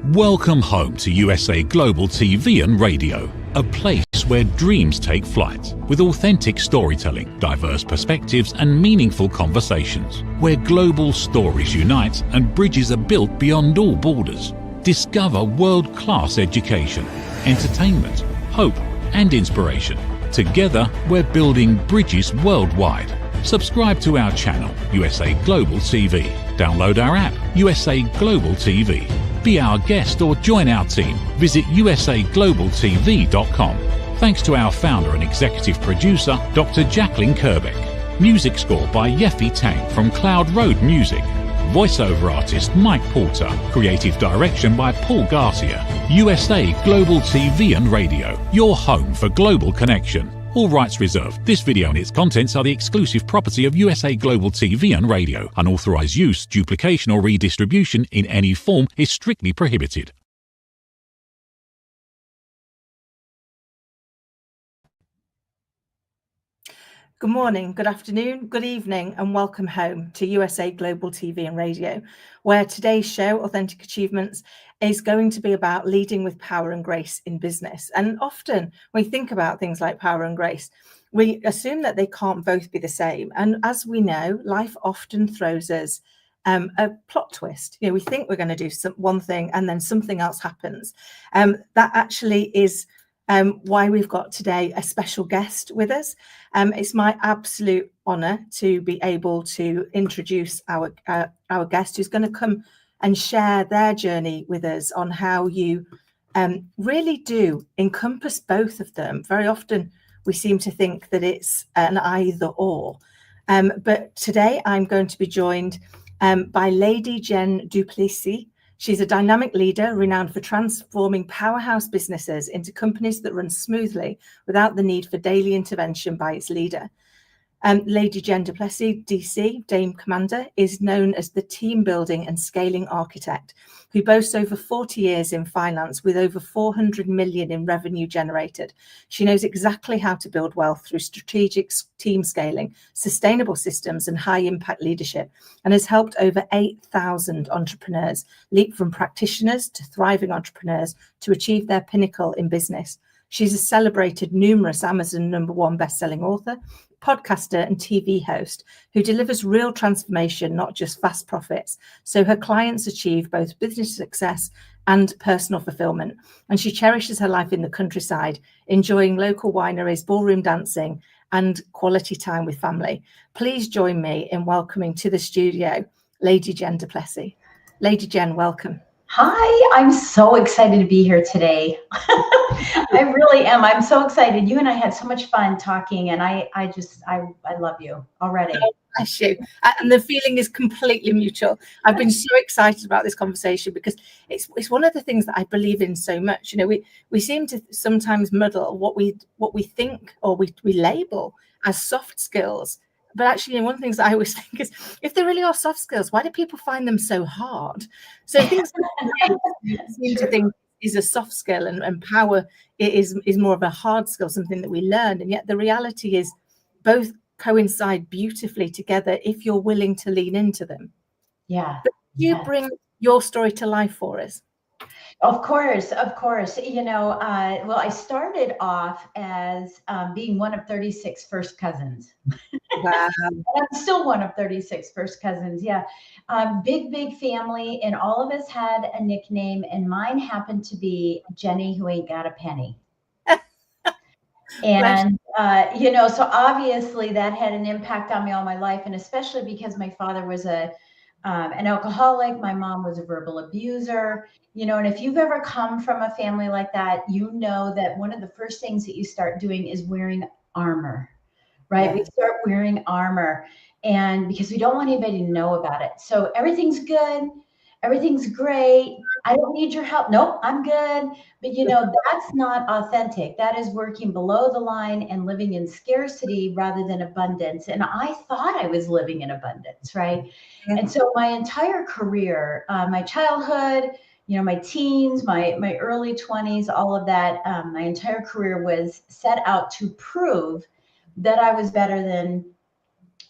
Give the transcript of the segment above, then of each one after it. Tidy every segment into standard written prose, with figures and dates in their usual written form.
Welcome home to USA Global TV and Radio, a place where dreams take flight, with authentic storytelling, diverse perspectives and meaningful conversations, where global stories unite and bridges are built beyond all borders. Discover world-class education, entertainment, hope and inspiration. Together, we're building bridges worldwide. Subscribe to our channel, USA Global TV. Download our app, USA Global TV. Be our guest or join our team. Visit usaglobaltv.com. Thanks to our founder and executive producer, Dr. Jacqueline Kerbeck. Music score by Yeffy Tang from Cloud Road Music. Voiceover artist Mike Porter. Creative direction by Paul Garcia. USA Global TV and Radio, your home for global connection. All rights reserved. This video and its contents are the exclusive property of USA Global TV and Radio. Unauthorized use, duplication or redistribution in any form is strictly prohibited. Good morning, good afternoon, good evening, and welcome home to USA Global TV and Radio, where today's show, Authentic Achievements, is going to be about leading with power and grace in business. And often when we think about things like power and grace, we assume that they can't both be the same. And as we know, life often throws us a plot twist. You know, we think we're going to do one thing and then something else happens. That actually is why we've got today a special guest with us. It's my absolute honor to be able to introduce our guest, who's going to come and share their journey with us on how you really do encompass both of them. Very often we seem to think that it's an either or. But today I'm going to be joined by Lady Jen du Plessis. She's a dynamic leader renowned for transforming powerhouse businesses into companies that run smoothly without the need for daily intervention by its leader. Lady Jen du Plessis, DC, Dame Commander, is known as the team building and scaling architect, who boasts over 40 years in finance with over 400 million in revenue generated. She knows exactly how to build wealth through strategic team scaling, sustainable systems and high impact leadership, and has helped over 8,000 entrepreneurs leap from practitioners to thriving entrepreneurs to achieve their pinnacle in business. She's a celebrated numerous Amazon #1 bestselling author, podcaster and TV host who delivers real transformation, not just fast profits, so her clients achieve both business success and personal fulfillment. And she cherishes her life in the countryside, enjoying local wineries, ballroom dancing, and quality time with family. Please join me in welcoming to the studio Lady Jen du Plessis. Lady Jen, welcome. Hi, I'm so excited to be here today. I really am. I'm so excited. You and I had so much fun talking, and I love you already. Oh, bless you. And the feeling is completely mutual. I've been so excited about this conversation because it's one of the things that I believe in so much. You know, we seem to sometimes muddle what we think or we label as soft skills. But actually, one of the things that I always think is, if there really are soft skills, why do people find them so hard? So things like you seem to think is a soft skill, and power is more of a hard skill, something that we learn. And yet the reality is both coincide beautifully together if you're willing to lean into them. Yeah. But you bring your story to life for us. Of course. You know, well, I started off as being one of 36 first cousins. Wow. I'm still one of 36 first cousins. Yeah. Big family. And all of us had a nickname. And mine happened to be Jenny, who ain't got a penny. And, you know, so obviously that had an impact on me all my life. And especially because my father was an alcoholic. My mom was a verbal abuser, you know, and if you've ever come from a family like that, you know that one of the first things that you start doing is wearing armor, right? Yeah. We start wearing armor, and because we don't want anybody to know about it. So everything's good. Everything's great. I don't need your help. Nope, I'm good. But you know, that's not authentic. That is working below the line and living in scarcity rather than abundance. And I thought I was living in abundance, right? Mm-hmm. And so my entire career, my childhood, you know, my teens, my early 20s, all of that, my entire career was set out to prove that I was better than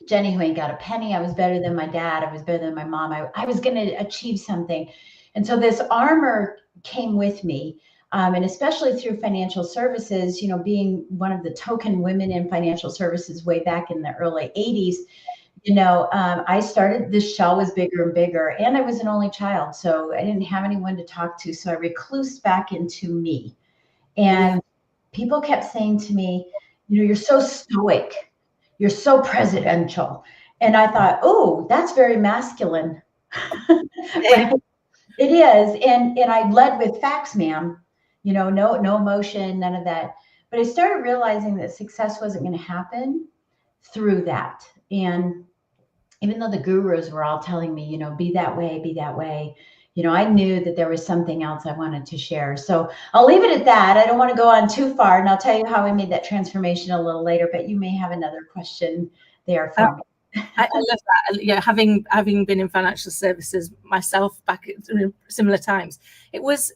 Jenny, who ain't got a penny. I was better than my dad. I was better than my mom. I was going to achieve something. And so this armor came with me. And especially through financial services, being one of the token women in financial services way back in the early 80s, I started, this shell was bigger and bigger, and I was an only child. So I didn't have anyone to talk to. So I reclused back into me. And people kept saying to me, you're so stoic. You're so presidential. And I thought, oh, that's very masculine. Right? It is. And I led with facts, ma'am. No emotion, none of that. But I started realizing that success wasn't going to happen through that. And even though the gurus were all telling me, be that way, I knew that there was something else I wanted to share. So I'll leave it at that. I don't want to go on too far, and I'll tell you how I made that transformation a little later, but you may have another question there for me. I love that. Yeah, having been in financial services myself back at similar times, it was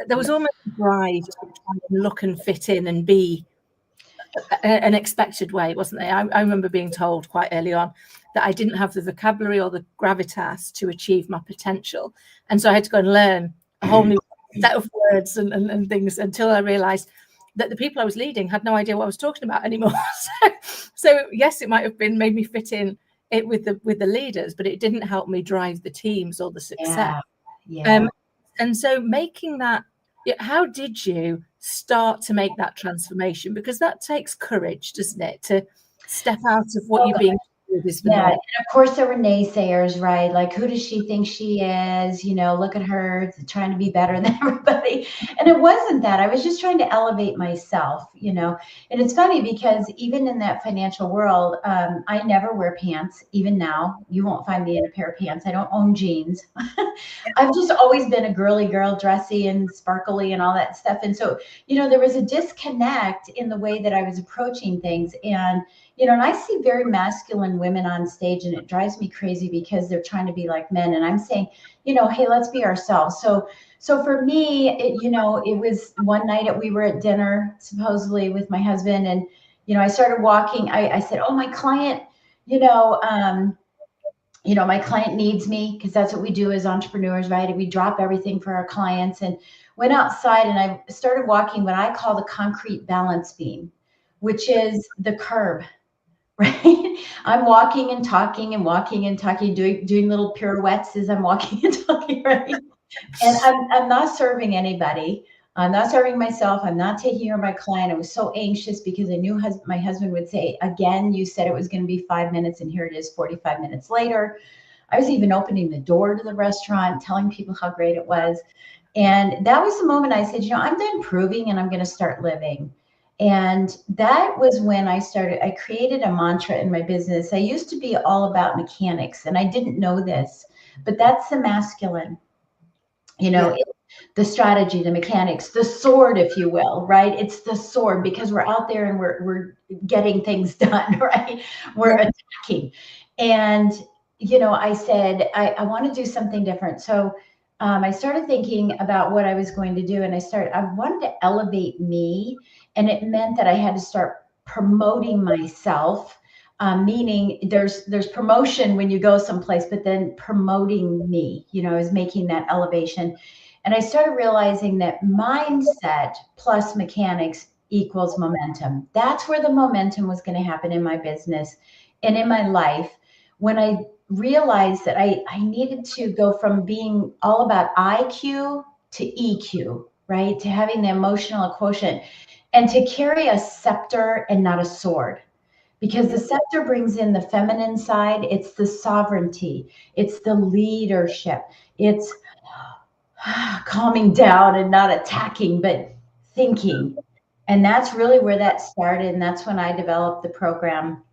there was almost a drive to try and look and fit in and be an expected way, wasn't there? I remember being told quite early on that I didn't have the vocabulary or the gravitas to achieve my potential, and so I had to go and learn a whole new set of words and things until I realized that the people I was leading had no idea what I was talking about anymore. So yes, it might have been made me fit in it with the leaders, but it didn't help me drive the teams or the success. And so making that, how did you start to make that transformation? Because that takes courage, doesn't it, to step out of what you're being told is the norm. And of course there were naysayers, right? Like, who does she think she is? Look at her trying to be better than everybody. And it wasn't that. I was just trying to elevate myself, And it's funny because even in that financial world, I never wear pants. Even now, you won't find me in a pair of pants. I don't own jeans. I've just always been a girly girl, dressy and sparkly and all that stuff. And so, there was a disconnect in the way that I was approaching things. And and I see very masculine women on stage, and it drives me crazy because they're trying to be like men. And I'm saying, hey, let's be ourselves. So for me, it was one night we were at dinner, supposedly with my husband. And, I started walking. I said, oh, my client, my client needs me, because that's what we do as entrepreneurs, right? We drop everything for our clients, and went outside, and I started walking what I call the concrete balance beam, which is the curb. Right? I'm walking and talking and walking and talking, doing little pirouettes as I'm walking and talking, right? And I'm not serving anybody. I'm not serving myself. I'm not taking care of my client. I was so anxious because I knew my husband would say, again, you said it was going to be 5 minutes, and here it is 45 minutes later. I was even opening the door to the restaurant, telling people how great it was. And that was the moment I said, I'm done proving, and I'm going to start living. And that was when I created a mantra in my business. I used to be all about mechanics, and I didn't know this, but that's the masculine, the strategy, the mechanics, the sword, if you will, right? It's the sword, because we're out there and we're getting things done, right? We're attacking. And, I said, I want to do something different. So I started thinking about what I was going to do, and I wanted to elevate me. And it meant that I had to start promoting myself, meaning there's promotion when you go someplace, but then promoting me, is making that elevation. And I started realizing that mindset plus mechanics equals momentum. That's where the momentum was going to happen in my business and in my life, when I realized that I needed to go from being all about IQ to EQ, right? To having the emotional quotient, and to carry a scepter and not a sword. Because the scepter brings in the feminine side. It's the sovereignty. It's the leadership. It's calming down and not attacking, but thinking. And that's really where that started. And that's when I developed the program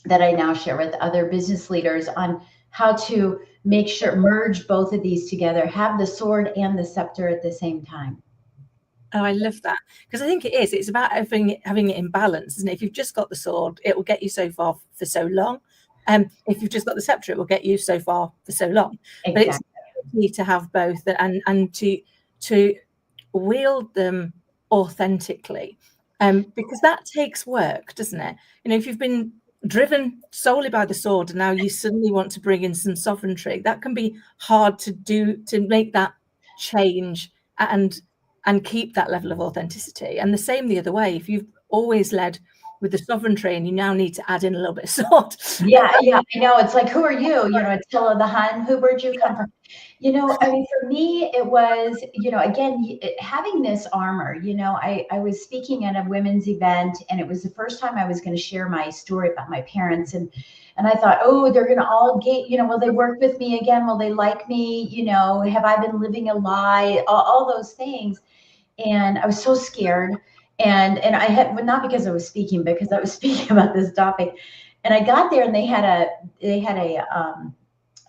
that I now share with other business leaders on how to merge both of these together, have the sword and the scepter at the same time. Oh, I love that, because I think it is. It's about having it in balance, isn't it? If you've just got the sword, it will get you so far for so long. If you've just got the scepter, it will get you so far for so long. Exactly. But it's key to have both, and to wield them authentically, because that takes work, doesn't it? If you've been driven solely by the sword, and now you suddenly want to bring in some sovereignty. That can be hard to do, to make that change and keep that level of authenticity. And the same the other way, if you've always led with the sovereignty and you now need to add in a little bit of sword. Yeah, I know. It's like, who are you? Attila the Hun, where'd you come from? I mean, for me, it was, again, having this armor, I was speaking at a women's event, and it was the first time I was going to share my story about my parents. And I thought, oh, they're going to all get, will they work with me again? Will they like me? Have I been living a lie? All those things. And I was so scared. And I had, well, not because I was speaking, but because I was speaking about this topic. And I got there, and they had a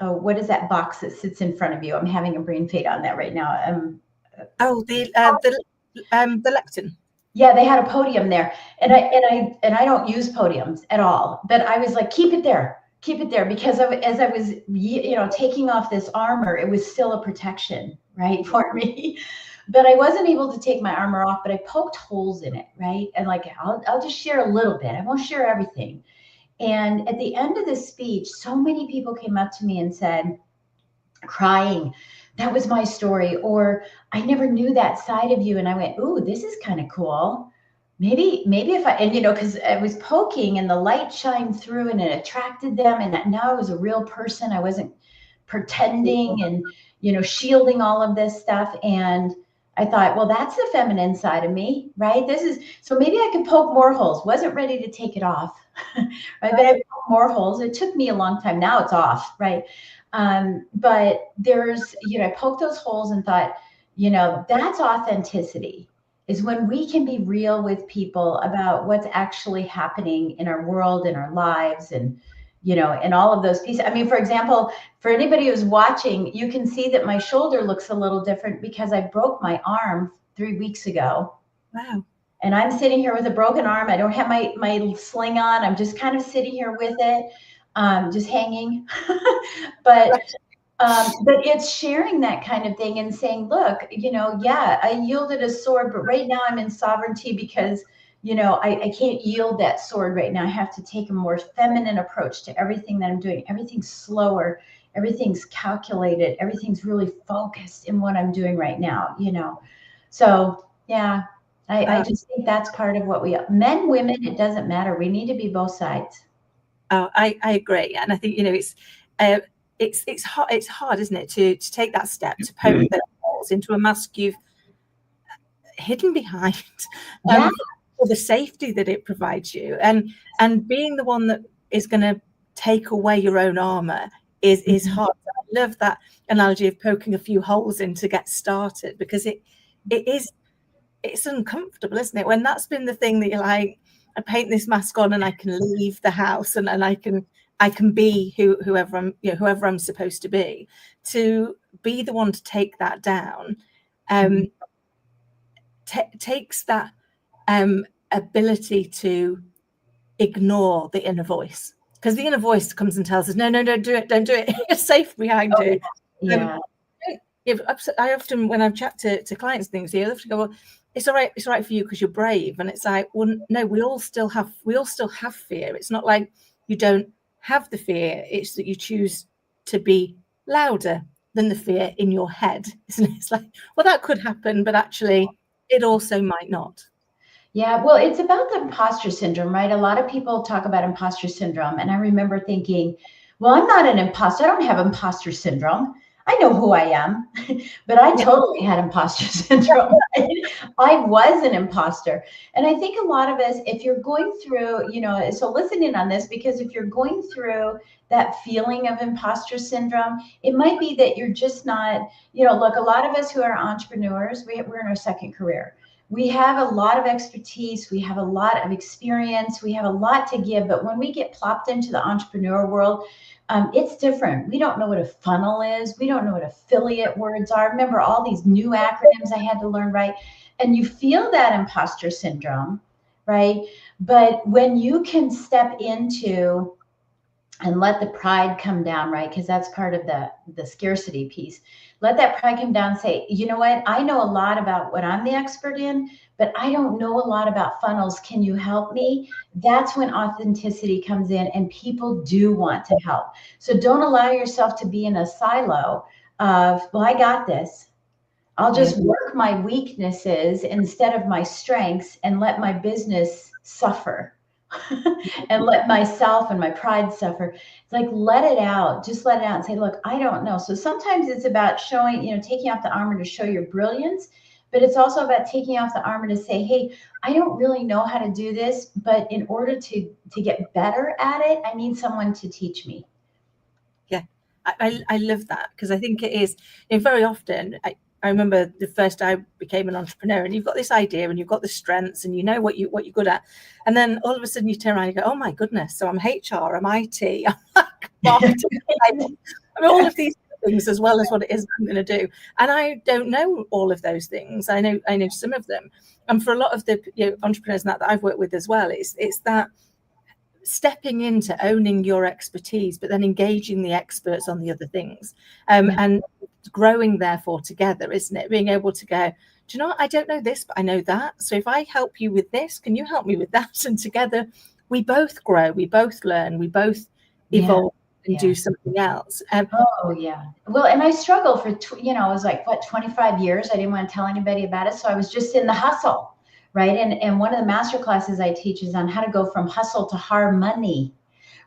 what is that box that sits in front of you? I'm having a brain fade on that right now. The lectern. Yeah, they had a podium there, and I don't use podiums at all. But I was like, keep it there, because as I was, taking off this armor, it was still a protection, right, for me. But I wasn't able to take my armor off, but I poked holes in it, right? And like, I'll just share a little bit. I won't share everything. And at the end of the speech, so many people came up to me and said, crying, that was my story, or I never knew that side of you. And I went, ooh, this is kind of cool. Maybe if I, and because I was poking and the light shined through and it attracted them. And now I was a real person. I wasn't pretending and, shielding all of this stuff. And I thought, well, that's the feminine side of me, right? So maybe I could poke more holes. Wasn't ready to take it off, right? But I poked more holes. It took me a long time. Now it's off, right? But there's, I poked those holes and thought, that's authenticity, is when we can be real with people about what's actually happening in our world, in our lives, and and all of those pieces. I mean, for example, for anybody who's watching, you can see that my shoulder looks a little different because I broke my arm 3 weeks ago. Wow. And I'm sitting here with a broken arm. I don't have my sling on. I'm just kind of sitting here with it, just hanging. But it's sharing that kind of thing and saying, look, yeah, I yielded a sword, but right now I'm in sovereignty because I can't yield that sword right now. I have to take a more feminine approach to everything that I'm doing. Everything's slower. Everything's calculated. Everything's really focused in what I'm doing right now, So, yeah, I just think that's part of what men, women, it doesn't matter. We need to be both sides. Oh, I agree. And I think, it's hard, isn't it, to take that step, to poke those holes into a mask you've hidden behind. For the safety that it provides you, and being the one that is going to take away your own armor is hard. I love that analogy of poking a few holes in to get started, because it's uncomfortable, isn't it, when that's been the thing that you're like, I paint this mask on and I can leave the house and I can be whoever I'm supposed to be the one to take that down. Takes that ability to ignore the inner voice, because the inner voice comes and tells us, no, don't do it, you're safe behind it. Yeah. I often, when I've chat to clients, things, they often go, well, it's all right for you because you're brave. And it's like, well, no, we all still have fear. It's not like you don't have the fear, it's that you choose to be louder than the fear in your head, isn't it? It's like, well, that could happen, but actually it also might not. Yeah, well, it's about the imposter syndrome, right? A lot of people talk about imposter syndrome. And I remember thinking, well, I'm not an imposter. I don't have imposter syndrome. I know who I am, but I totally had imposter syndrome. I was an imposter. And I think a lot of us, if you're going through, so listen in on this, because if you're going through that feeling of imposter syndrome, it might be that you're just not, look, a lot of us who are entrepreneurs, we're in our second career. We have a lot of expertise. We have a lot of experience. We have a lot to give. But when we get plopped into the entrepreneur world, it's different. We don't know what a funnel is. We don't know what affiliate words are. Remember all these new acronyms I had to learn, right? And you feel that imposter syndrome, right? But when you can step into and let the pride come down, right? Because that's part of the scarcity piece. Let that pride come down and say, you know what? I know a lot about what I'm the expert in, but I don't know a lot about funnels. Can you help me? That's when authenticity comes in, and people do want to help. So don't allow yourself to be in a silo of, well, I got this. I'll just work my weaknesses instead of my strengths and let my business suffer. And let myself and my pride suffer. It's like, let it out. Just let it out and say, look, I don't know. So sometimes it's about showing, taking off the armor to show your brilliance, but it's also about taking off the armor to say, hey, I don't really know how to do this, but in order to get better at it, I need someone to teach me. Yeah, I love that, because I think it is, very often, I remember the first I became an entrepreneur, and you've got this idea and you've got the strengths and you know what you're good at. And then all of a sudden you turn around and you go, oh my goodness, so I'm HR, I'm IT, I'm marketing, I mean, all of these things as well as what it is I'm going to do. And I don't know all of those things. I know some of them. And for a lot of the entrepreneurs that I've worked with as well, it's that stepping into owning your expertise, but then engaging the experts on the other things, and growing therefore together, isn't it? Being able to go, do you know what? I don't know this, but I know that. So if I help you with this, can you help me with that? And together we both grow, we both learn, we both evolve and do something else. Oh yeah. Well, and I struggled for, it was like, 25 years. I didn't want to tell anybody about it. So I was just in the hustle. Right. And one of the master classes I teach is on how to go from hustle to harmony,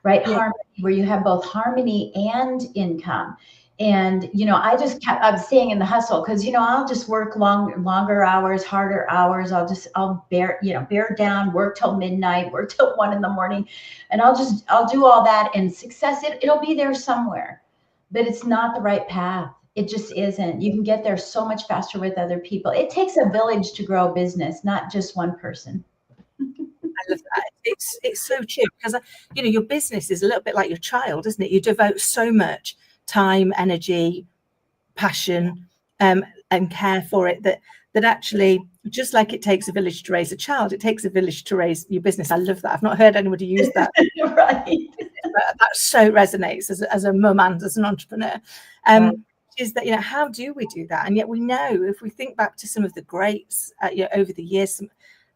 right? Yeah. Harmony, where you have both harmony and income. And, I just I'm staying in the hustle because, I'll just work longer hours, harder hours. I'll bear down, work till midnight, work till 1 a.m. And I'll do all that, and success, it'll be there somewhere, but it's not the right path. It just isn't. You can get there so much faster with other people. It takes a village to grow a business, not just one person. I love that. It's so true, because your business is a little bit like your child, isn't it? You devote so much time, energy, passion, and care for it that actually, just like it takes a village to raise a child, it takes a village to raise your business. I love that. I've not heard anybody use that. Right. That so resonates as a mum and as an entrepreneur. Right. Is that, how do we do that? And yet we know, if we think back to some of the greats over the years,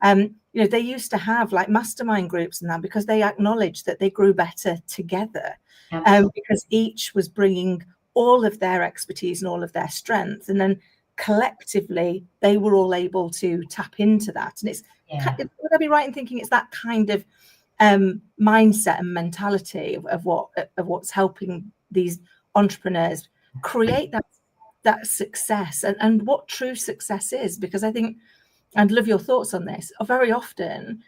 they used to have like mastermind groups and that, because they acknowledged that they grew better together, because each was bringing all of their expertise and all of their strength, and then collectively they were all able to tap into that. And it's, would I be right in thinking it's that kind of mindset and mentality of what's helping these entrepreneurs create that success, and what true success is? Because I think, I'd love your thoughts on this, very often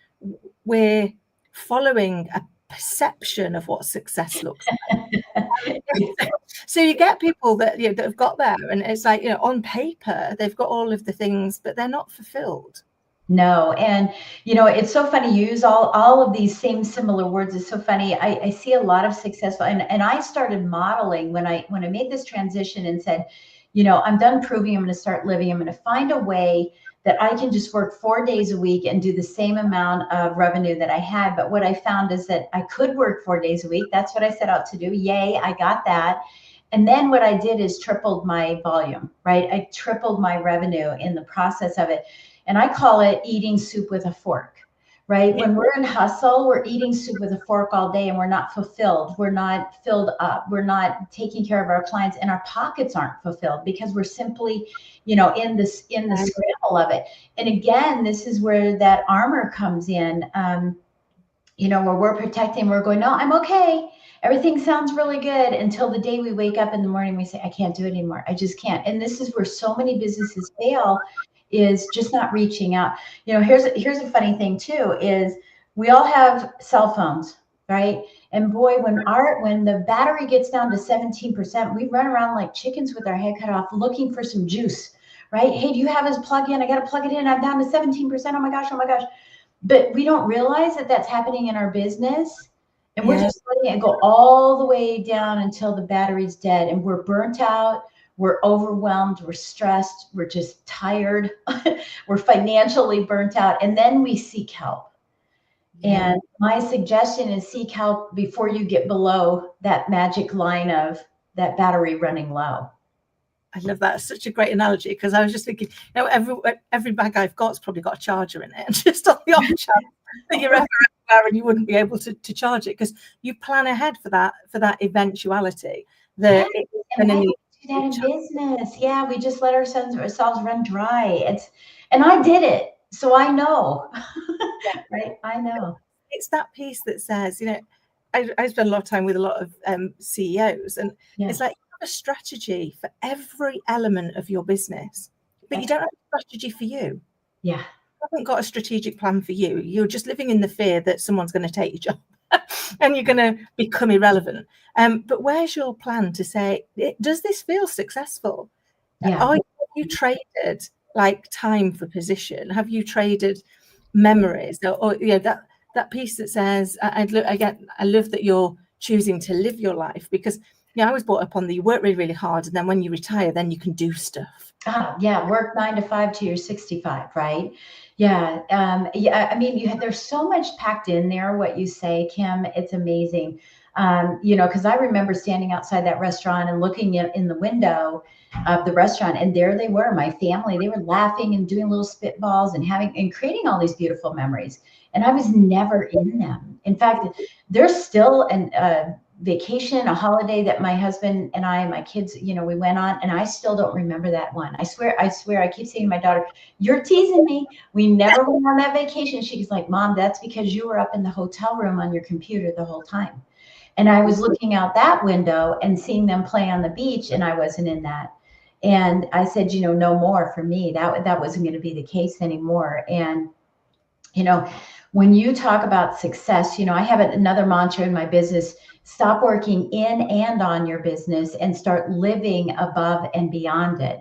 we're following a perception of what success looks like. So you get people that that have got there, and it's like, on paper they've got all of the things, but they're not fulfilled. No. And, it's so funny. You use all of these same similar words. It's so funny. I see a lot of successful, and I started modeling when I made this transition and said, I'm done proving, I'm going to start living. I'm going to find a way that I can just work 4 days a week and do the same amount of revenue that I had. But what I found is that I could work 4 days a week. That's what I set out to do. Yay, I got that. And then what I did is tripled my volume, right? I tripled my revenue in the process of it. And I call it eating soup with a fork, right? When we're in hustle, we're eating soup with a fork all day, and we're not fulfilled. We're not filled up. We're not taking care of our clients, and our pockets aren't fulfilled because we're simply, in the scramble of it. And again, this is where that armor comes in, where we're protecting, we're going, no, I'm okay. Everything sounds really good, until the day we wake up in the morning, we say, I can't do it anymore. I just can't. And this is where so many businesses fail, is just not reaching out. Here's a funny thing too, is we all have cell phones, right? And boy, when the battery gets down to 17%, we run around like chickens with our head cut off, looking for some juice, right? Hey, do you have his plug-in? I got to plug it in. I'm down to 17%. Oh my gosh. But we don't realize that that's happening in our business. And we're just letting it go all the way down until the battery's dead, and we're burnt out. We're overwhelmed, we're stressed, we're just tired, we're financially burnt out, and then we seek help. And my suggestion is seek help before you get below that magic line of that battery running low. I love that. It's such a great analogy, because I was just thinking, every bag I've got's probably got a charger in it, and just on the off chance that you're ever everywhere and you wouldn't be able to charge it, because you plan ahead for that eventuality. That Yeah, it's and going to why need don't we do that in business? Yeah, we just let ourselves run dry. And I did it, so I know. Right? I know. It's that piece that says, I spend a lot of time with a lot of CEOs, and it's like you have a strategy for every element of your business, but you don't have a strategy for you. Yeah. You haven't got a strategic plan for you. You're just living in the fear that someone's going to take your job and you're going to become irrelevant. But where's your plan to say, does this feel successful? Yeah. Have you traded like time for position? Have you traded memories? Or that piece that says, I love that you're choosing to live your life, because I was brought up on you work really, really hard, and then when you retire, then you can do stuff. Yeah, work 9 to 5 till you're 65, right? Yeah. I mean, there's so much packed in there, what you say, Kim. It's amazing. Because I remember standing outside that restaurant and looking in the window of the restaurant, and there they were, my family. They were laughing and doing little spitballs and creating all these beautiful memories. And I was never in them. In fact, there's still a vacation, a holiday that my husband and I and my kids, we went on, and I still don't remember that one. I swear, I keep saying to my daughter, "You're teasing me. We never went on that vacation." She's like, "Mom, that's because you were up in the hotel room on your computer the whole time." And I was looking out that window and seeing them play on the beach, and I wasn't in that. And I said, no more for me. That wasn't going to be the case anymore. And, when you talk about success, I have another mantra in my business: stop working in and on your business and start living above and beyond it.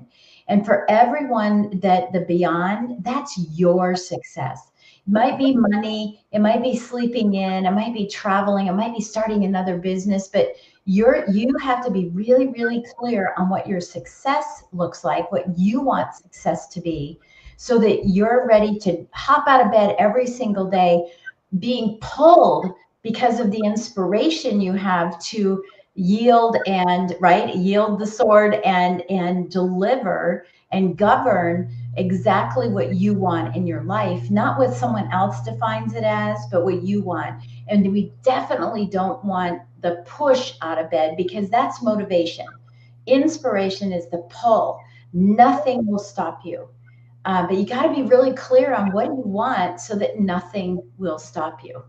And for everyone, the beyond, that's your success. It might be money, it might be sleeping in, it might be traveling, it might be starting another business, but you have to be really, really clear on what your success looks like, what you want success to be, so that you're ready to hop out of bed every single day, being pulled because of the inspiration you have to yield the sword and deliver and govern exactly what you want in your life, not what someone else defines it as, but what you want. And we definitely don't want the push out of bed, because that's motivation. Inspiration is the pull. Nothing will stop you. But you got to be really clear on what you want so that nothing will stop you.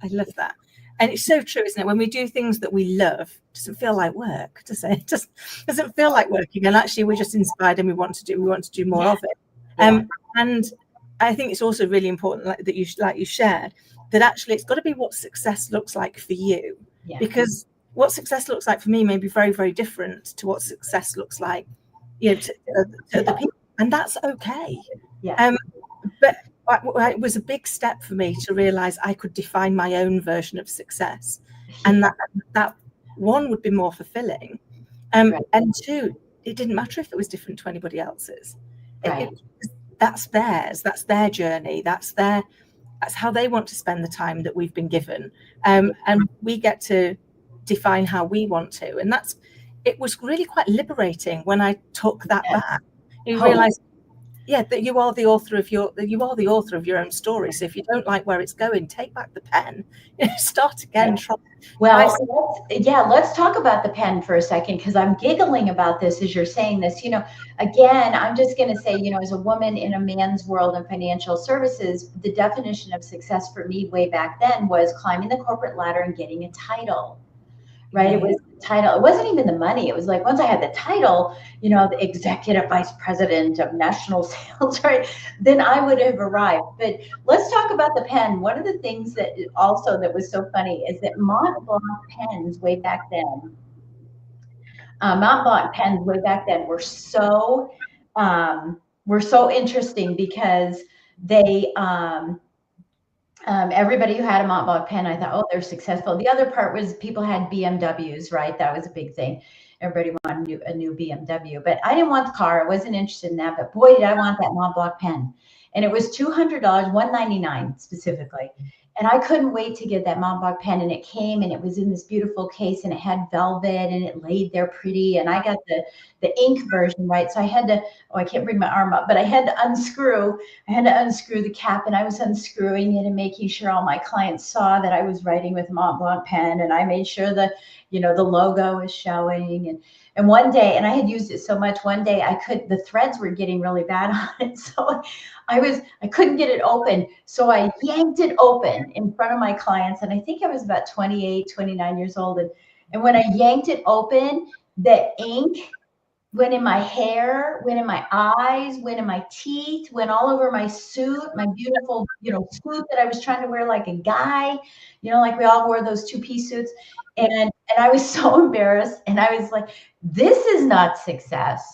I love that. And it's so true, isn't it? When we do things that we love, it doesn't feel like work, does it? It just doesn't feel like working. And actually, we're just inspired and we want to do more of it. And I think it's also really important, that you shared, that actually it's got to be what success looks like for you. Yeah. Because what success looks like for me may be very, very different to what success looks like, to other people. And that's okay. Yeah. But it was a big step for me to realize I could define my own version of success, and that one would be more fulfilling. And two, it didn't matter if it was different to anybody else's. That's theirs. That's their journey. That's how they want to spend the time that we've been given. And we get to define how we want to. And it was really quite liberating when I took that back. You realize, that you are the author of your own story. So if you don't like where it's going, take back the pen, start again. Well, let's talk about the pen for a second, because I'm giggling about this as you're saying this. Again, I'm just going to say, as a woman in a man's world in financial services, the definition of success for me way back then was climbing the corporate ladder and getting a title. Right? It was the title. It wasn't even the money. It was like, once I had the title, the executive vice president of national sales, right? Then I would have arrived. But let's talk about the pen. One of the things that was so funny is that Mont Blanc pens way back then, were so interesting, because they, everybody who had a Mont Blanc pen, I thought, oh, they're successful. The other part was people had BMWs, right? That was a big thing. Everybody wanted a new BMW, but I didn't want the car. I wasn't interested in that, but boy, did I want that Mont Blanc pen. And it was $200, $199 specifically. And I couldn't wait to get that Montblanc pen. And it came and it was in this beautiful case and it had velvet and it laid there pretty. And I got the ink version, right? So I had to, I can't bring my arm up, but I had to unscrew the cap, and I was unscrewing it and making sure all my clients saw that I was writing with Montblanc pen. And I made sure the logo was showing. And one day, and I had used it so much, one day the threads were getting really bad on it. So I couldn't get it open. So I yanked it open in front of my clients. And I think I was about 28, 29 years old. And when I yanked it open, the ink went in my hair, went in my eyes, went in my teeth, went all over my suit, my beautiful, suit that I was trying to wear like a guy, like we all wore those two-piece suits. And I was so embarrassed. And I was like, this is not success.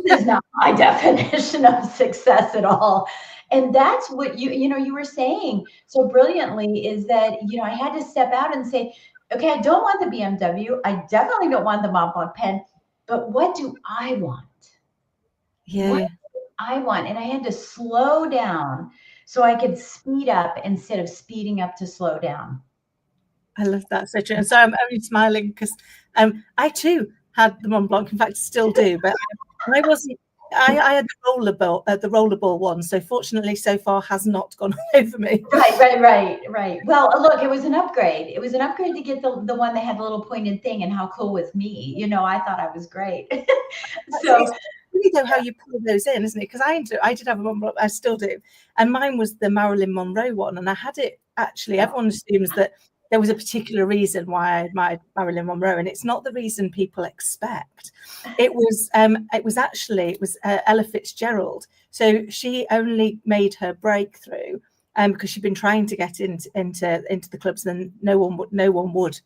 This is not my definition of success at all. And that's what you were saying so brilliantly, is that, I had to step out and say, okay, I don't want the BMW. I definitely don't want the Montblanc pen, but what do I want? Yeah. What do I want? And I had to slow down so I could speed up instead of speeding up to slow down. I love that. So true. And so I'm only smiling because I too had the Mont Blanc. In fact, still do. But I wasn't. I had the rollerball one. So fortunately, so far has not gone over me. Right. Well, look, it was an upgrade. It was an upgrade to get the one that had the little pointed thing. And how cool with me? I thought I was great. So. Really though, how you pull those in, isn't it? Because I did have a Mont Blanc, I still do, and mine was the Marilyn Monroe one, and I had it actually. Everyone assumes that there was a particular reason why I admired Marilyn Monroe, and it's not the reason people expect. It was Ella Fitzgerald. So she only made her breakthrough because she'd been trying to get into the clubs, and no one would.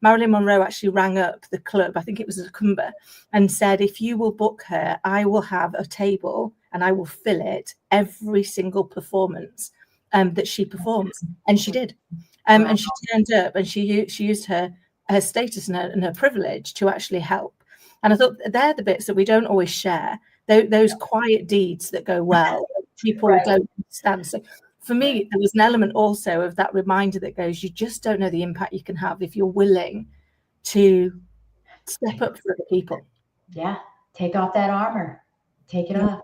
Marilyn Monroe actually rang up the club, I think it was a Cumber, and said, if you will book her, I will have a table and I will fill it every single performance that she performs. And she did. And she turned up and she used her status and her privilege to actually help. And I thought they're the bits that we don't always share, those quiet deeds that go well, people don't understand. So for me, there was an element also of that reminder that goes, you just don't know the impact you can have if you're willing to step up for other people. Yeah, take off that armor, take it off.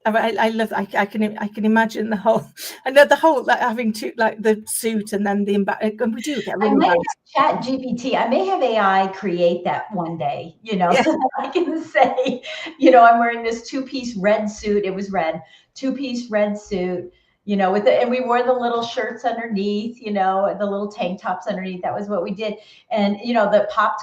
I love. I can imagine the whole. I know the whole having to the suit and then the and we do get really. I may have Chat GPT. I may have AI create that one day. So that I can say, I'm wearing this two-piece red suit. It was red, two-piece red suit. and we wore the little shirts underneath. The little tank tops underneath. That was what we did. And the popped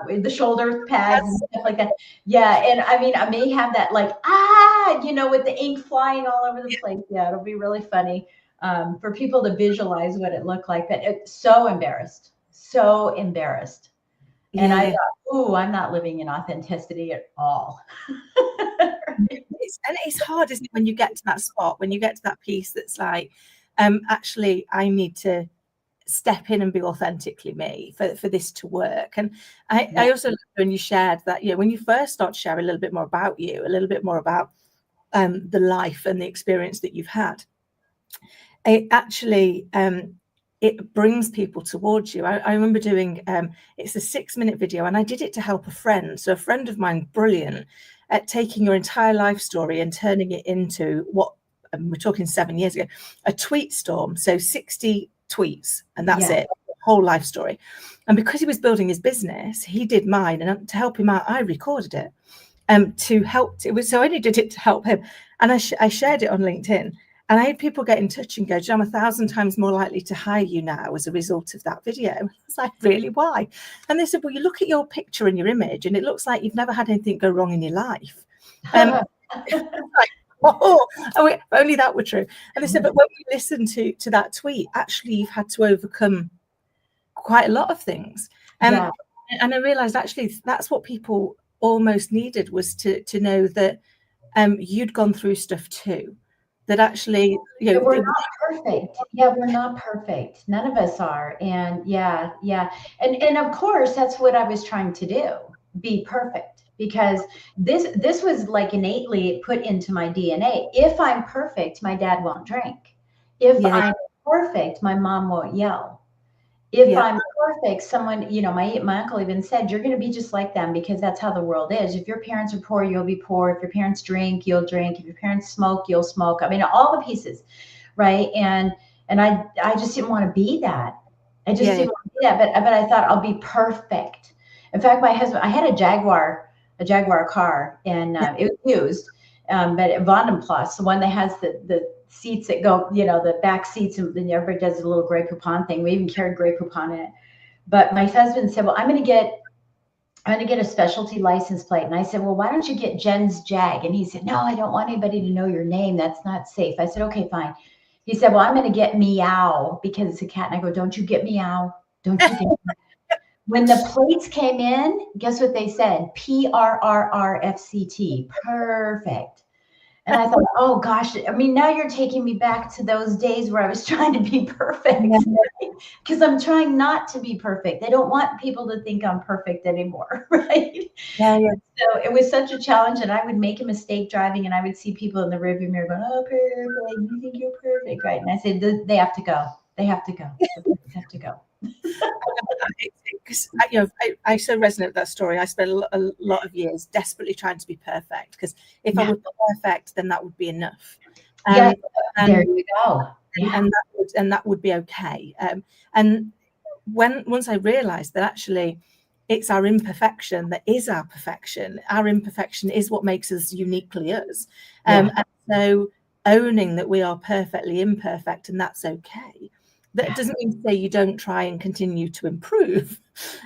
the shoulder pads and stuff like that. Yeah. And I mean, I may have that with the ink flying all over the place. Yeah. It'll be really funny for people to visualize what it looked like. But it's so embarrassed. And I thought, I'm not living in authenticity at all. It's hard, isn't it, when you get to that spot, when you get to that piece that's like, actually, I need to step in and be authentically me for this to work. And I also loved when you shared that, when you first start to share a little bit more about you, a little bit more about the life and the experience that you've had, it actually it brings people towards you. I remember doing it's a 6-minute video, and I did it to help a friend. So a friend of mine, brilliant at taking your entire life story and turning it into what we're talking 7 years ago, a tweet storm. So 60 tweets, and that's it, whole life story. And because he was building his business, he did mine, and to help him out, I recorded it so I only did it to help him. And I shared it on LinkedIn, and I had people get in touch and go, I'm 1,000 times more likely to hire you now as a result of that video. I was like, really, why? And they said, well, you look at your picture and your image, and it looks like you've never had anything go wrong in your life. If only that were true. And they said, but when we listen to that tweet, actually, you've had to overcome quite a lot of things. And I realized actually that's what people almost needed, was to know that you'd gone through stuff too. That actually, we're not perfect. Yeah, we're not perfect. None of us are. And and of course, that's what I was trying to do, be perfect. Because this was like innately put into my DNA. If I'm perfect, my dad won't drink. If Yeah. I'm perfect, my mom won't yell. If Yeah. I'm perfect, someone, my uncle even said, you're going to be just like them because that's how the world is. If your parents are poor, you'll be poor. If your parents drink, you'll drink. If your parents smoke, you'll smoke. I mean, all the pieces, right? And I just didn't want to be that. I just didn't want to be that. But I thought I'll be perfect. In fact, my husband, I had a Jaguar car, and it was used, but Vandenplas, the one that has the seats that go, the back seats, and then everybody does a little Grey Poupon thing. We even carried Grey Poupon in it. But my husband said, well, I'm going to get a specialty license plate. And I said, well, why don't you get Jen's Jag? And he said, no, I don't want anybody to know your name. That's not safe. I said, okay, fine. He said, well, I'm going to get Meow because it's a cat. And I go, don't you get Meow. Don't you get Meow. When the plates came in, guess what they said? PRRRFCT. Perfect. And I thought, oh gosh, I mean, now you're taking me back to those days where I was trying to be perfect, because I'm trying not to be perfect. I don't want people to think I'm perfect anymore, right? Yeah. So it was such a challenge, and I would make a mistake driving, and I would see people in the rearview mirror going, oh, perfect, you think you're perfect, right? And I said, they have to go. They have to go. They have to go. I so resonate with that story. I spent a lot of years desperately trying to be perfect, because if I was perfect, then that would be enough. There you go. And that would be okay. And once I realized that actually it's our imperfection that is our perfection. Our imperfection is what makes us uniquely us. And so owning that we are perfectly imperfect, and that's okay. That doesn't mean to say you don't try and continue to improve,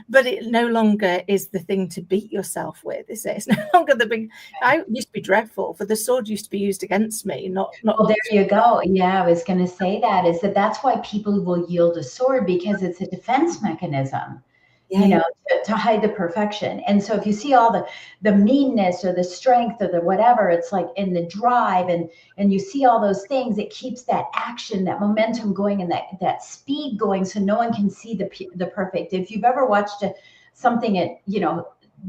but it no longer is the thing to beat yourself with, is it? It's no longer the big. I used to be dreadful, for the sword used to be used against me, not. Well, there you go. Yeah, I was going to say that's why people will yield a sword, because it's a defense mechanism. To hide the perfection. And so if you see all the meanness or the strength or the whatever, it's like in the drive, and you see all those things, it keeps that action, that momentum going, and that speed going, so no one can see the perfect. If you've ever watched something at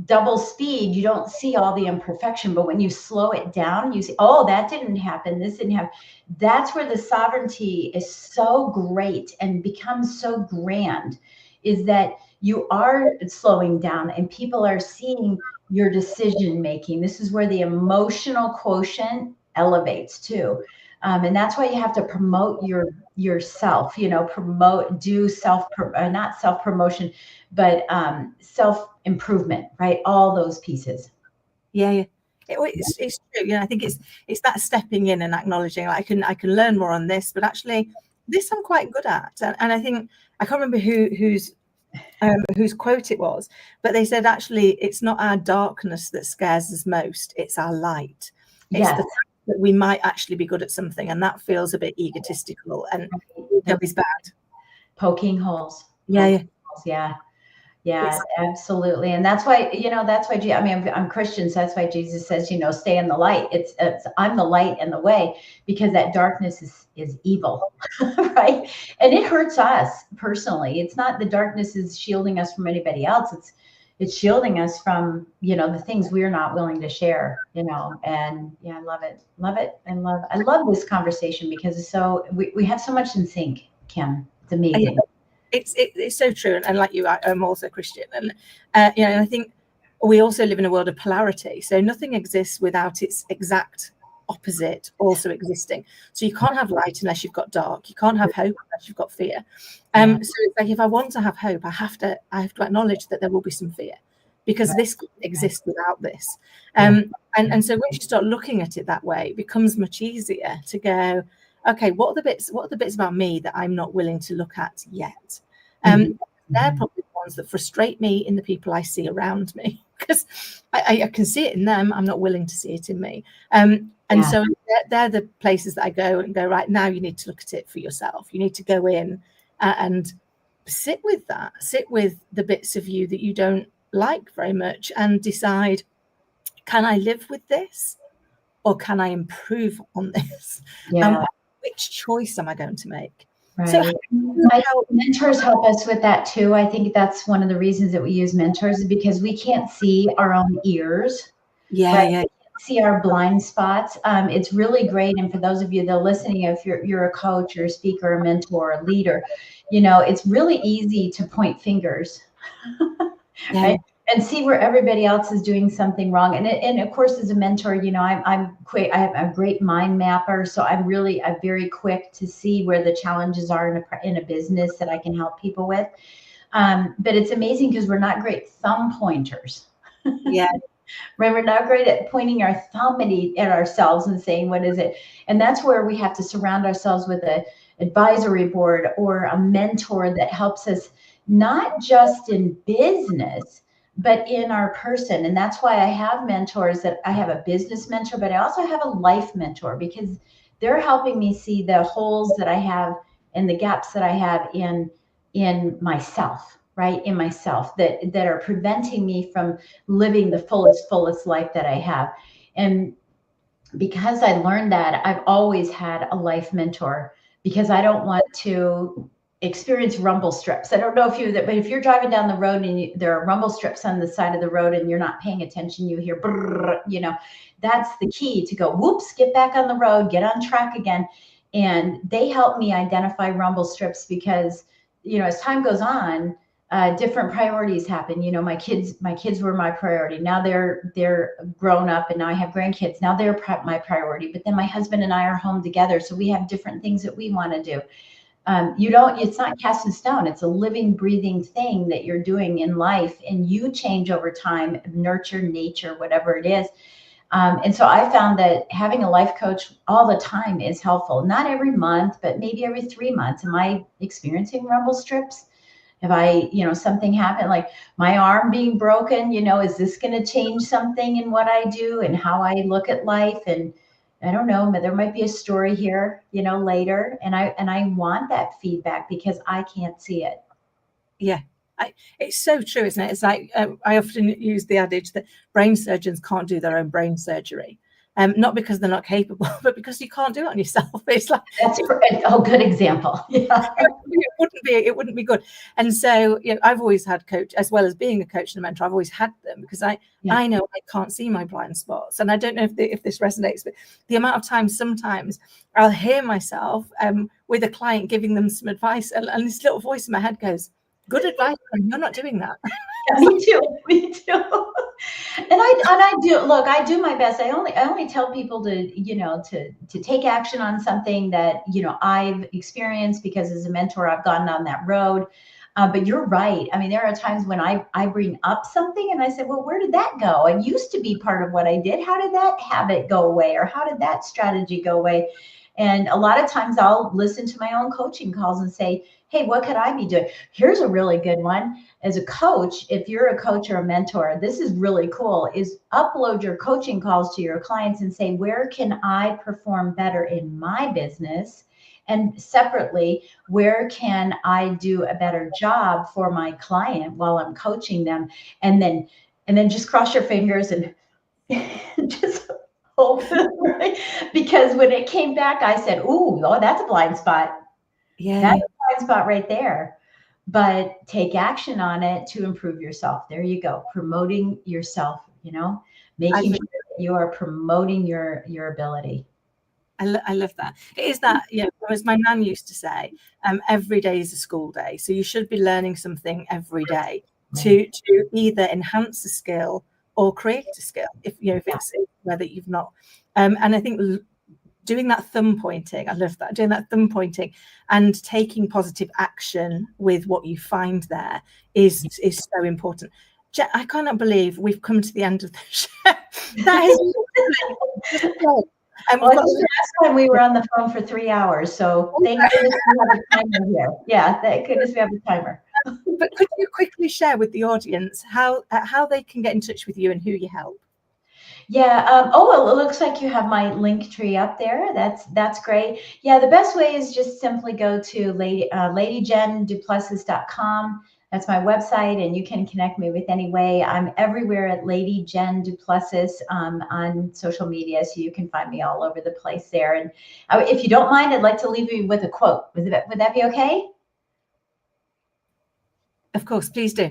double speed, you don't see all the imperfection, but when you slow it down, you see, oh, that didn't happen, this didn't happen. That's where the sovereignty is so great and becomes so grand, is that you are slowing down and people are seeing your decision making. This is where the emotional quotient elevates too. And that's why you have to promote yourself, do not self-promotion, but self-improvement, right? All those pieces. Yeah. It's true. I think it's that stepping in and acknowledging, I can learn more on this, but actually this I'm quite good at. And I think, I can't remember whose quote it was, but they said, actually, it's not our darkness that scares us most, it's our light. It's the fact that we might actually be good at something, and that feels a bit egotistical, and that is bad. Poking holes. Yeah, absolutely. And that's why, I'm Christian, so that's why Jesus says, stay in the light. It's I'm the light and the way, because that darkness is evil, right? And it hurts us personally. It's not the darkness is shielding us from anybody else. It's shielding us from, the things we're not willing to share, and I love it. I love this conversation, because it's so, we have so much in sync, Kim. It's amazing. It's so true, and like you, I'm also Christian, and I think we also live in a world of polarity. So nothing exists without its exact opposite also existing. So you can't have light unless you've got dark. You can't have hope unless you've got fear. So it's like, if I want to have hope, I have to acknowledge that there will be some fear, because this couldn't exist without this. And so once you start looking at it that way, it becomes much easier to go, okay, what are the bits about me that I'm not willing to look at yet? They're probably the ones that frustrate me in the people I see around me, because I can see it in them. I'm not willing to see it in me. So they're the places that I go and go, right, now you need to look at it for yourself. You need to go in and sit with that, sit with the bits of you that you don't like very much, and decide, can I live with this, or can I improve on this? Which choice am I going to make? Right. So mentors help us with that too. I think that's one of the reasons that we use mentors, is because we can't see our own ears. Yeah. see our blind spots. It's really great. And for those of you that are listening, if you're a coach or a speaker, a mentor, a leader, it's really easy to point fingers, right? And see where everybody else is doing something wrong. And of course, as a mentor, I'm quick. I have a great mind mapper, so I'm very quick to see where the challenges are in a business that I can help people with. But it's amazing because we're not great thumb pointers. Yeah. Right, we're not great at pointing our thumb at ourselves and saying, what is it? And that's where we have to surround ourselves with an advisory board or a mentor that helps us, not just in business, but in our person. And that's why I have mentors. That I have a business mentor, but I also have a life mentor, because they're helping me see the holes that I have and the gaps that I have in myself, right? In myself that are preventing me from living the fullest life that I have. And because I learned that, I've always had a life mentor, because I don't want to experience rumble strips. I don't know but if you're driving down the road and there are rumble strips on the side of the road and you're not paying attention, you hear, brrr, that's the key to go, whoops, get back on the road, get on track again. And they help me identify rumble strips, because, as time goes on, different priorities happen. My kids were my priority. Now they're grown up, and now I have grandkids. Now they're my priority. But then my husband and I are home together, so we have different things that we want to do. It's not cast in stone. It's a living, breathing thing that you're doing in life, and you change over time, nurture, nature, whatever it is. And so I found that having a life coach all the time is helpful. Not every month, but maybe every 3 months. Am I experiencing rumble strips? Have I, something happened, like my arm being broken, is this going to change something in what I do and how I look at life? And I don't know, but there might be a story here, later. And I want that feedback, because I can't see it. Yeah. It's so true, isn't it? It's like, I often use the adage that brain surgeons can't do their own brain surgery. Not because they're not capable, but because you can't do it on yourself. It's like, that's a good example. Yeah. It wouldn't be good. And so, I've always had coach, as well as being a coach and a mentor. I've always had them, because I know I can't see my blind spots. And I don't know if this resonates, but the amount of time sometimes I'll hear myself with a client giving them some advice, and this little voice in my head goes, "Good advice, and you're not doing that." Yeah, me too. And I do, look, I do my best. I only tell people to take action on something that, I've experienced, because as a mentor, I've gone down that road. But you're right. I mean, there are times when I bring up something and I say, well, where did that go? It used to be part of what I did. How did that habit go away? Or how did that strategy go away? And a lot of times I'll listen to my own coaching calls and say, hey, what could I be doing? Here's a really good one. As a coach, if you're a coach or a mentor, this is really cool, is upload your coaching calls to your clients and say, where can I perform better in my business? And separately, where can I do a better job for my client while I'm coaching them? And then just cross your fingers and just hope. Right? Because when it came back, I said, oh, that's a blind spot. Yeah. That's a blind spot right there. But take action on it to improve yourself. There you go. Promoting yourself, making sure that you are promoting your ability. I love that. It is that, as my nan used to say, every day is a school day. So you should be learning something every day to either enhance a skill or create a skill, if it's whether you've not. And I think doing that thumb pointing, I love that, doing that thumb pointing and taking positive action with what you find there is so important. I cannot believe we've come to the end of the show. That is well, this is the last time we were on the phone for 3 hours, so thank goodness we have a timer here. Yeah, thank goodness we have a timer. But could you quickly share with the audience how they can get in touch with you and who you help? Yeah. Well, it looks like you have my link tree up there. That's great. Yeah. The best way is just simply go to ladyjenduplessis.com. That's my website, and you can connect me with any way. I'm everywhere at Lady Jen Duplessis on social media, so you can find me all over the place there. And if you don't mind, I'd like to leave you with a quote. Would that be okay? Of course, please do.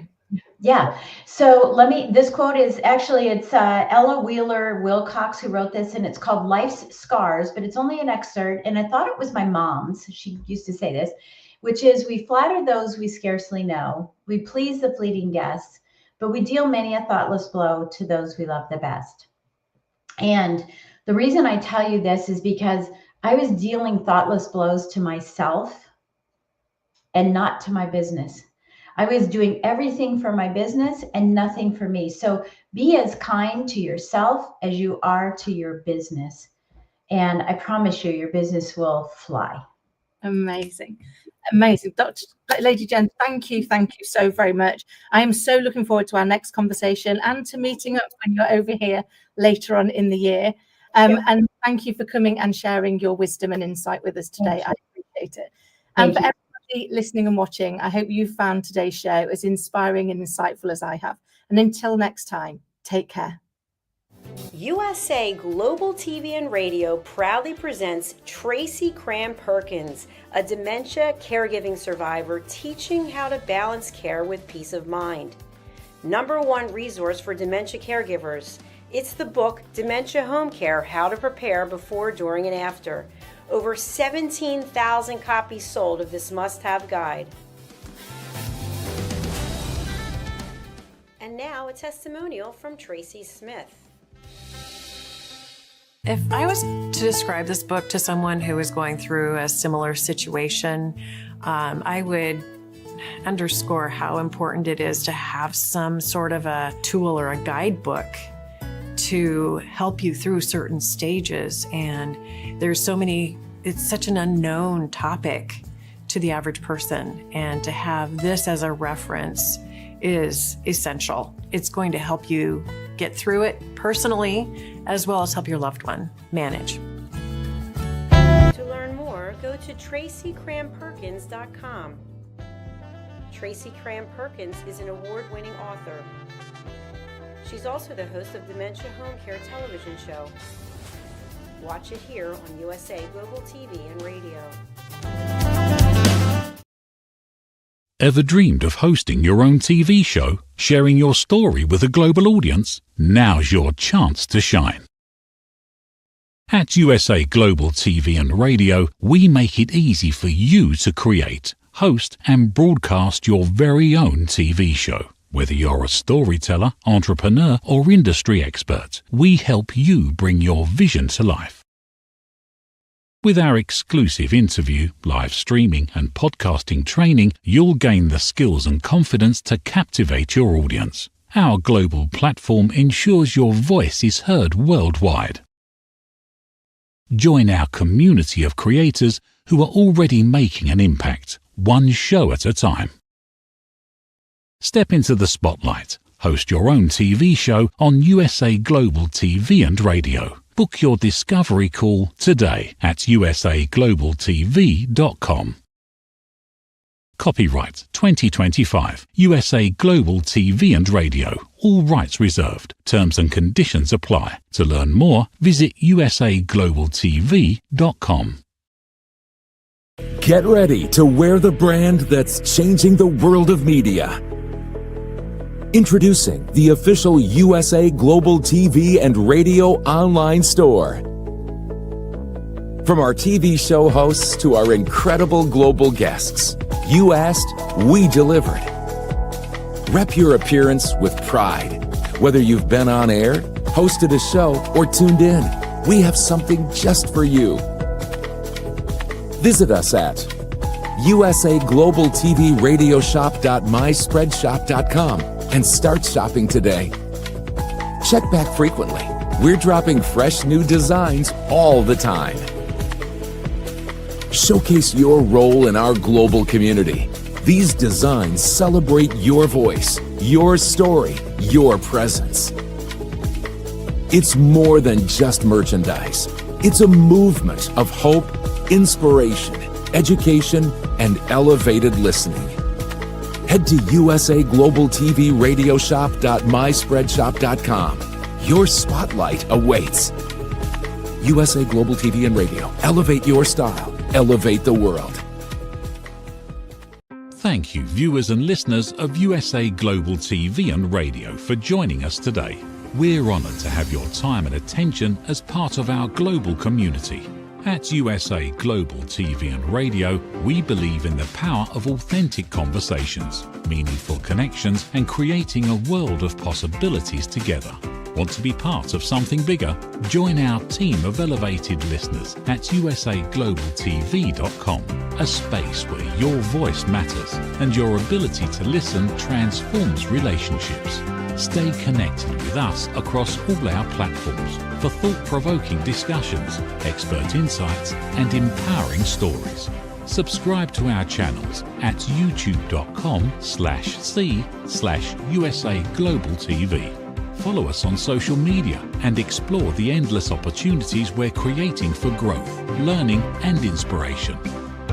Yeah. So this quote is actually, it's Ella Wheeler Wilcox who wrote this, and it's called Life's Scars, but it's only an excerpt. And I thought it was my mom's. She used to say this, which is, we flatter those we scarcely know. We please the fleeting guests, but we deal many a thoughtless blow to those we love the best. And the reason I tell you this is because I was dealing thoughtless blows to myself and not to my business. I was doing everything for my business and nothing for me. So be as kind to yourself as you are to your business. And I promise you, your business will fly. Amazing. Amazing. Lady Jen, thank you so very much. I am so looking forward to our next conversation and to meeting up when you're over here later on in the year. And thank you for coming and sharing your wisdom and insight with us today. I appreciate it. And for everybody listening and watching, I hope you found today's show as inspiring and insightful as I have. And until next time, take care. USA Global TV and Radio proudly presents Tracy Cram-Perkins, a dementia caregiving survivor teaching how to balance care with peace of mind. #1 resource for dementia caregivers. It's the book Dementia Home Care: How to Prepare Before, During, and After. Over 17,000 copies sold of this must-have guide. And now a testimonial from Tracy Smith. If I was to describe this book to someone who is going through a similar situation, I would underscore how important it is to have some sort of a tool or a guidebook to help you through certain stages. And there's so many, it's such an unknown topic to the average person. And to have this as a reference is essential. It's going to help you get through it personally, as well as help your loved one manage. To learn more, go to TracyCram-Perkins.com. Tracy Cram-Perkins is an award-winning author. She's also the host of Dementia Home Care television show. Watch it here on USA Global TV and Radio. Ever dreamed of hosting your own TV show, sharing your story with a global audience? Now's your chance to shine. At USA Global TV and Radio, we make it easy for you to create, host, and broadcast your very own TV show. Whether you're a storyteller, entrepreneur, or industry expert, we help you bring your vision to life. With our exclusive interview, live streaming, and podcasting training, you'll gain the skills and confidence to captivate your audience. Our global platform ensures your voice is heard worldwide. Join our community of creators who are already making an impact, one show at a time. Step into the spotlight. Host your own TV show on USA Global TV and Radio. Book your discovery call today at usaglobaltv.com. Copyright 2025 USA Global TV and Radio. All rights reserved. Terms and conditions apply. To learn more, visit usaglobaltv.com. Get ready to wear the brand that's changing the world of media. Introducing the official USA Global TV and Radio online store. From our TV show hosts to our incredible global guests, you asked, we delivered. Rep your appearance with pride. Whether you've been on air, hosted a show, or tuned in, we have something just for you. Visit us at usaglobaltvradioshoп.myspreadshop.com and start shopping today. Check back frequently. We're dropping fresh new designs all the time. Showcase your role in our global community. These designs celebrate your voice, your story, your presence. It's more than just merchandise. It's a movement of hope, inspiration, education, and elevated listening. Head to usaglobaltvradioshoп.myspreadshop.com. Your spotlight awaits. USA Global TV and Radio. Elevate your style. Elevate the world. Thank you, viewers and listeners of USA Global TV and Radio, for joining us today. We're honoured to have your time and attention as part of our global community. At USA Global TV and Radio, we believe in the power of authentic conversations, meaningful connections, and creating a world of possibilities together. Want to be part of something bigger? Join our team of elevated listeners at usaglobaltv.com, a space where your voice matters and your ability to listen transforms relationships. Stay connected with us across all our platforms for thought-provoking discussions, expert insights, and empowering stories. Subscribe to our channels at youtube.com/c/USA-Global-TV. Follow us on social media and explore the endless opportunities we're creating for growth, learning, and inspiration.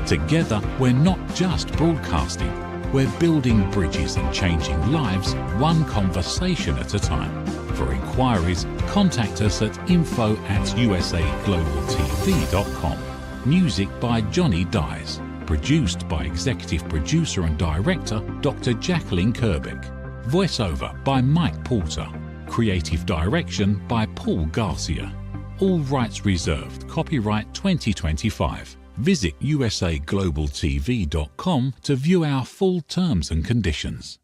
Together, we're not just broadcasting, we're building bridges and changing lives one conversation at a time. For inquiries, contact us at info@usaglobaltv.com. Music by Johnny Dyes. Produced by Executive Producer and Director Dr. Jacqueline Kerbeck. Voiceover by Mike Porter. Creative Direction by Paul Garcia. All rights reserved. Copyright 2025. Visit usaglobaltv.com to view our full terms and conditions.